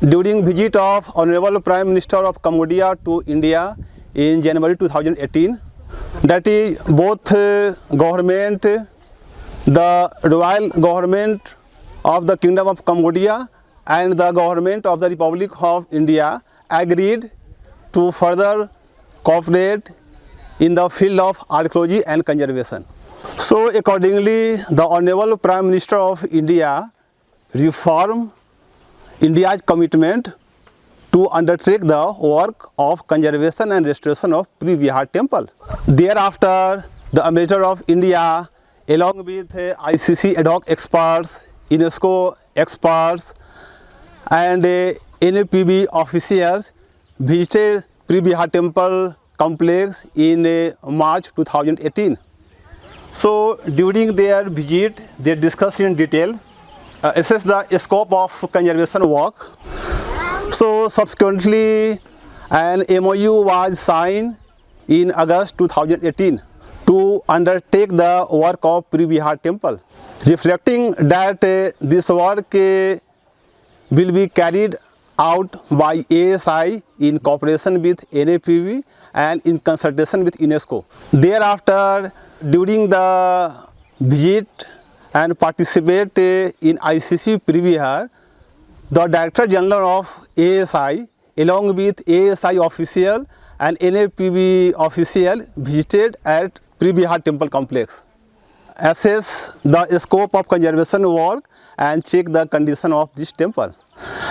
during visit of Honorable Prime Minister of Cambodia to India in January 2018, that is both government, the royal government of the Kingdom of Cambodia and the government of the Republic of India agreed to further cooperate in the field of archaeology and conservation. So accordingly, the Honorable Prime Minister of India reaffirmed India's commitment to undertake the work of conservation and restoration of Preah temple. Thereafter, the Ambassador of India, along with ICC ad hoc experts, UNESCO experts and NAPB officials visited Preah temple complex in March 2018. So during their visit, they discussed in detail, assessed the scope of conservation work. So subsequently, an MOU was signed in August 2018 to undertake the work of Preah temple, reflecting that this work will be carried out by ASI in cooperation with NAPV and in consultation with UNESCO. Thereafter, during the visit and participate in ICC Vihear, the Director General of ASI along with ASI official and NAPV official visited at Preah temple complex, assess the scope of conservation work and check the condition of this temple,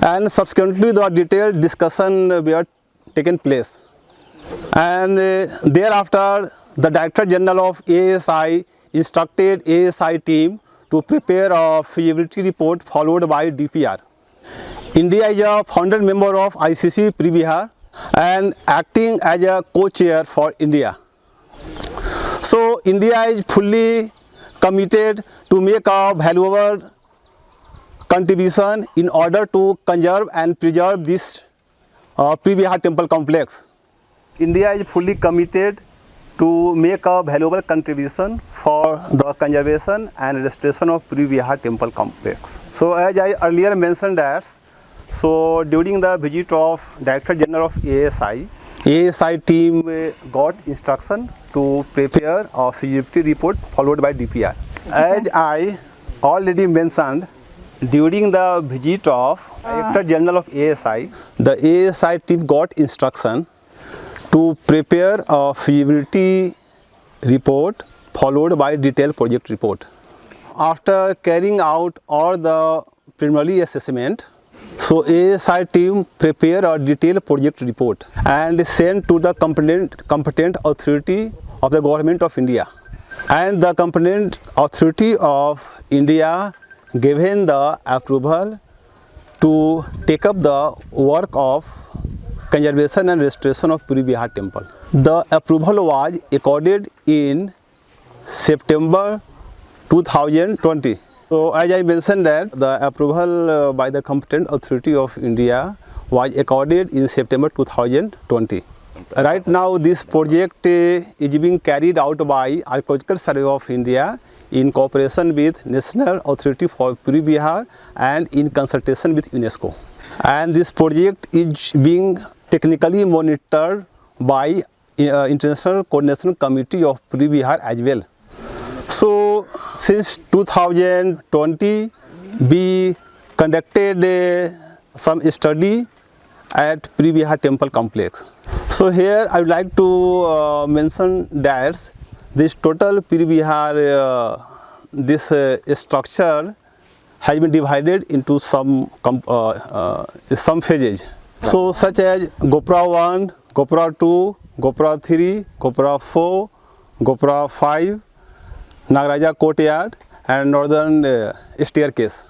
and subsequently the detailed discussion were taken place. And thereafter, the Director General of ASI instructed ASI team to prepare a feasibility report followed by DPR. India is a founder member of ICC Vihear and acting as a co-chair for India. So India is fully committed to make a valuable contribution in order to conserve and preserve this Preah temple complex. India is fully committed to make a valuable contribution for the conservation and restoration of Preah temple complex. So as I earlier mentioned that, so during the visit of Director General of ASI team got instruction to prepare a feasibility report followed by DPR. As I already mentioned, during the visit of Director General of ASI, the ASI team got instruction to prepare a feasibility report followed by detailed project report. After carrying out all the preliminary assessment, so ASI team prepare a detailed project report and send to the competent authority of the Government of India. And the competent authority of India given the approval to take up the work of conservation and restoration of Preah temple. The approval was accorded in September 2020. So as I mentioned that the approval by the competent authority of India was accorded in September 2020. Right now this project is being carried out by Archaeological Survey of India in cooperation with National Authority for Preah and in consultation with UNESCO. And this project is being technically monitored by International Coordination Committee of Vihear as well. So since 2020, we conducted some study at Preah temple complex. So here I would like to mention that this total Preah, this structure has been divided into some phases. So such as Gopura 1, Gopura 2, Gopura 3, Gopura 4, Gopura 5, Nagaraja courtyard and northern staircase.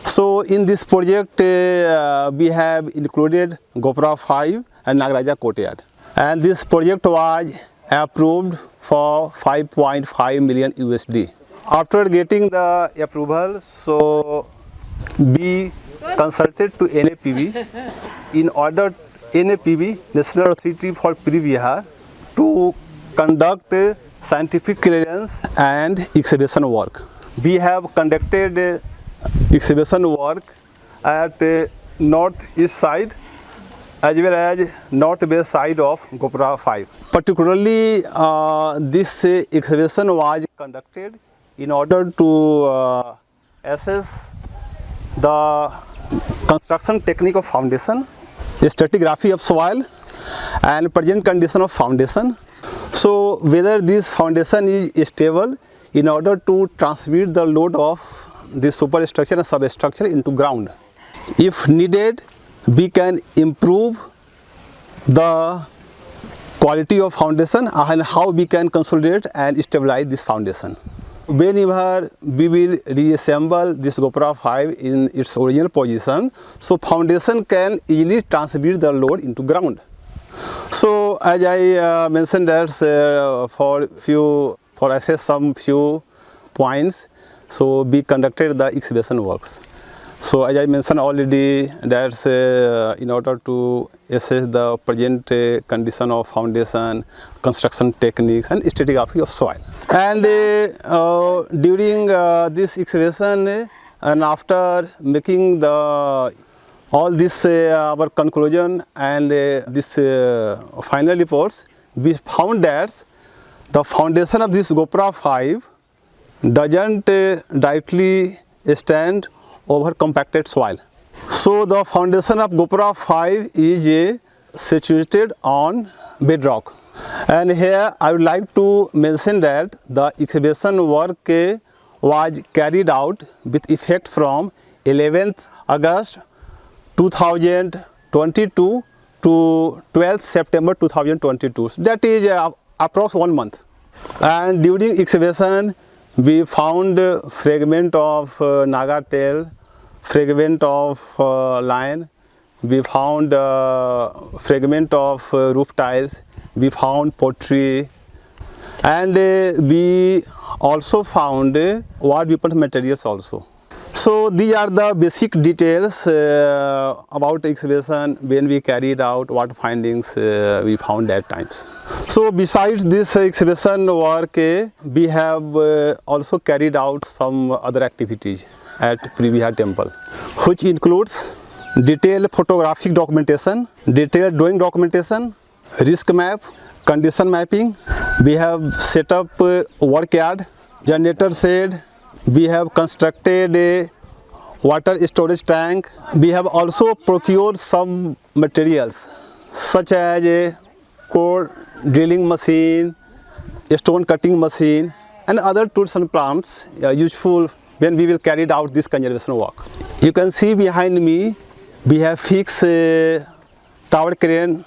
So in this project we have included Gopura 5 and Nagaraja courtyard, and this project was approved for 5.5 million USD. After getting the approval, so we consulted to NAPV in order NAPV, National Authority for Preah, to conduct scientific clearance and excavation work. We have conducted excavation work at northeast side as well as northwest side of Gopura 5. Particularly, this excavation was conducted in order to assess the construction technique of foundation, stratigraphy of soil and present condition of foundation. So whether this foundation is stable in order to transmit the load of the superstructure and substructure into ground. If needed, we can improve the quality of foundation and how we can consolidate and stabilize this foundation. Whenever we will reassemble this Gopura 5 in its original position, so foundation can easily transmit the load into ground. So as I mentioned that for assess some few points, so we conducted the excavation works. So as I mentioned already, that's in order to assess the present condition of foundation, construction techniques and stratigraphy of soil. And during this excavation and after making all this our conclusion and this final reports, we found that the foundation of this Gopura 5 doesn't directly stand over compacted soil. So the foundation of Gopura 5 is situated on bedrock. And here I would like to mention that the excavation work was carried out with effect from 11th August 2022 to 12th September 2022. That is approx 1 month. And during excavation, we found fragment of naga tail, fragment of lion, we found fragment of roof tiles, we found pottery, and we also found war weapon materials also. So these are the basic details about excavation when we carried out, what findings we found at times. So besides this excavation work, we have also carried out some other activities at Preah temple, which includes detailed photographic documentation, detailed drawing documentation, risk map, condition mapping. We have set up a work yard, generator shed. We have constructed a water storage tank. We have also procured some materials such as a core drilling machine, a stone cutting machine and other tools and plants useful when we will carry out this conservation work. You can see behind me we have fixed a tower crane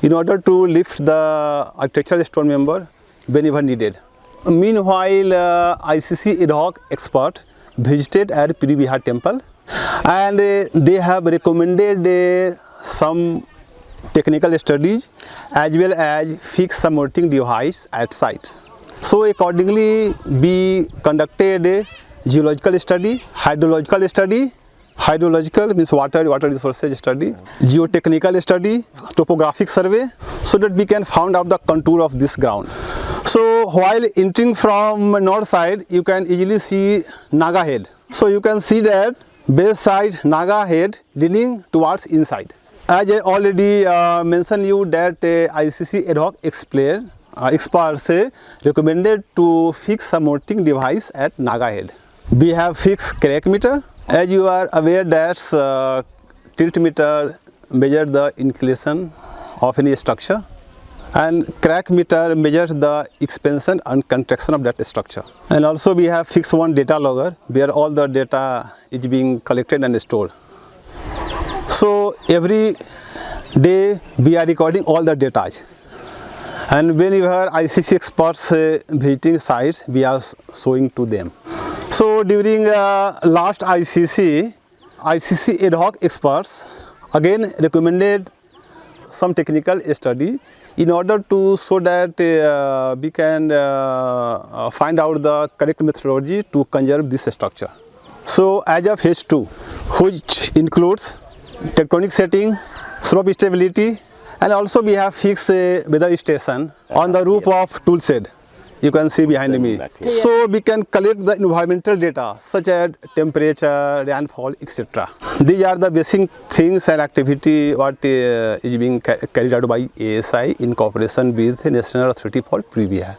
in order to lift the architectural stone member whenever needed. Meanwhile, ICC ad hoc expert visited at Vihear temple and they have recommended some technical studies as well as fixed some monitoring device at site. So accordingly, we conducted a geological study, hydrological study. Hydrological means water resources study, geotechnical study, topographic survey, so that we can find out the contour of this ground. So while entering from north side, you can easily see Naga head. So you can see that base side Naga head leaning towards inside. As I already mentioned you that ICC ad hoc experts recommended to fix a monitoring device at Naga head. We have fixed crack meter. As you are aware that tilt meter measures the inclination of any structure and crack meter measures the expansion and contraction of that structure. And also we have fixed one data logger where all the data is being collected and stored. So every day we are recording all the data. And whenever ICC experts visiting sites, we are showing to them. So during last ICC ad hoc experts again recommended some technical study in order to so that we can find out the correct methodology to conserve this structure. So as of phase 2, which includes tectonic setting, slope stability, and also we have fixed weather station on the roof of tool shed. You can see behind me. So we can collect the environmental data such as temperature, rainfall, etc. These are the basic things and activity what is being carried out by ASI in cooperation with the National Authority for Preah.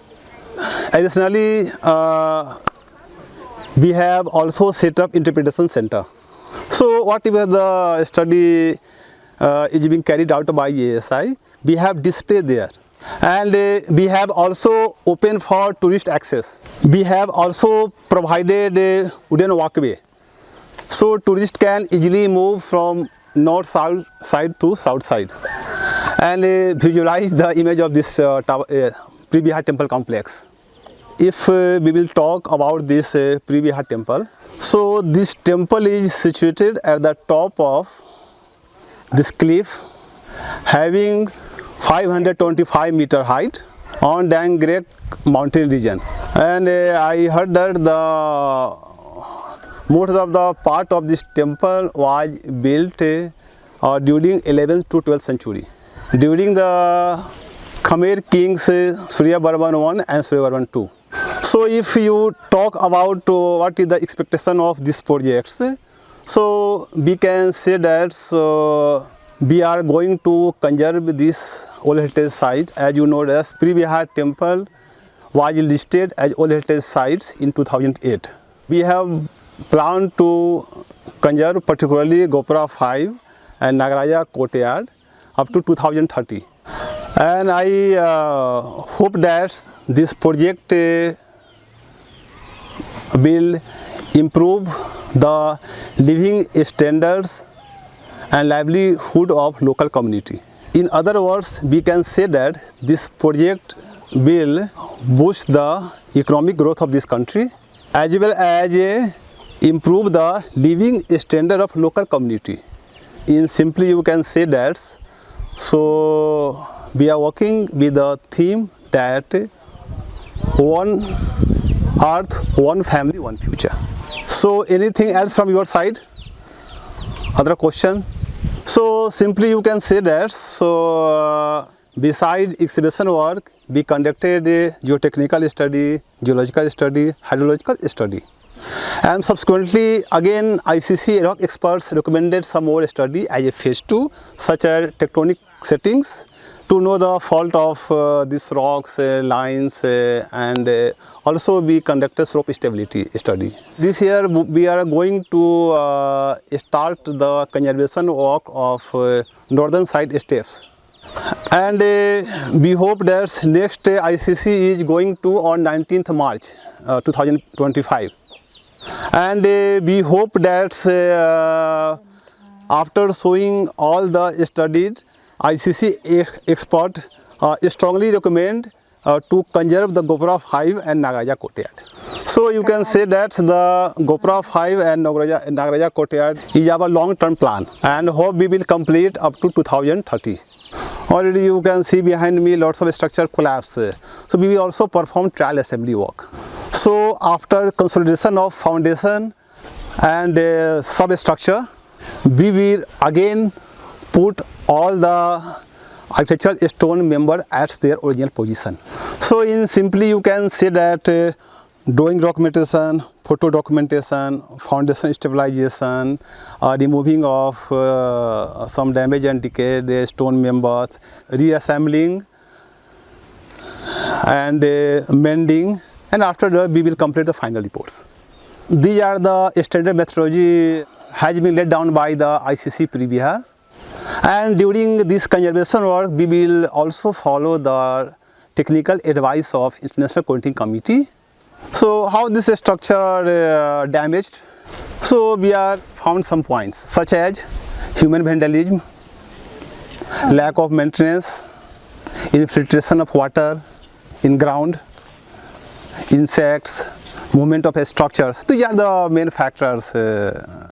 Additionally, we have also set up interpretation center. So whatever the study is being carried out by ASI, we have display there. And we have also open for tourist access. We have also provided a wooden walkway, so tourists can easily move from north-south side to south side and visualize the image of this Preah temple complex. If we will talk about this Preah temple, so this temple is situated at the top of this cliff, having 525 meter height on Dangrek mountain region. And I heard that the most of the part of this temple was built during 11th to 12th century, during the Khmer kings Surya Barman I and Surya Barman II. So if you talk about what is the expectation of this project, so we can say that we are going to conserve this World Heritage Site. As you know, that Preah temple was listed as World Heritage Sites in 2008. We have planned to conserve particularly Gopura 5 and Nagaraja courtyard up to 2030. And I hope that this project will improve the living standards and livelihood of local community. In other words, we can say that this project will boost the economic growth of this country as well as improve the living standard of local community. In simply you can say that, so we are working with the theme that one earth, one family, one future. So anything else from your side? Other question? So simply you can say that, so beside excavation work, we conducted a geotechnical study, geological study, hydrological study. And subsequently again ICC ad hoc experts recommended some more study as a phase 2, such as tectonic settings, to know the fault of these rocks, lines, and also we conducted slope stability study. This year we are going to start the conservation work of northern side steps. And we hope that next ICC is going to on 19th March 2025. And we hope that after showing all the studied, ICC expert strongly recommend to conserve the Gopura 5 and Nagaraja courtyard. So you can say that the Gopura 5 and Nagaraja courtyard is our long-term plan, and hope we will complete up to 2030. Already you can see behind me lots of structure collapse. So we will also perform trial assembly work. So after consolidation of foundation and substructure, we will again put all the architectural stone member at their original position. So in simply you can say that drawing documentation, photo documentation, foundation stabilization, removing of some damage and decayed stone members, reassembling and mending, and after that we will complete the final reports. These are the standard methodology has been laid down by the ICC Preah. And during this conservation work, we will also follow the technical advice of International Coordinating Committee. So how this structure damaged? So we are found some points such as human vandalism, lack of maintenance, infiltration of water in ground, insects, movement of structures. These are the main factors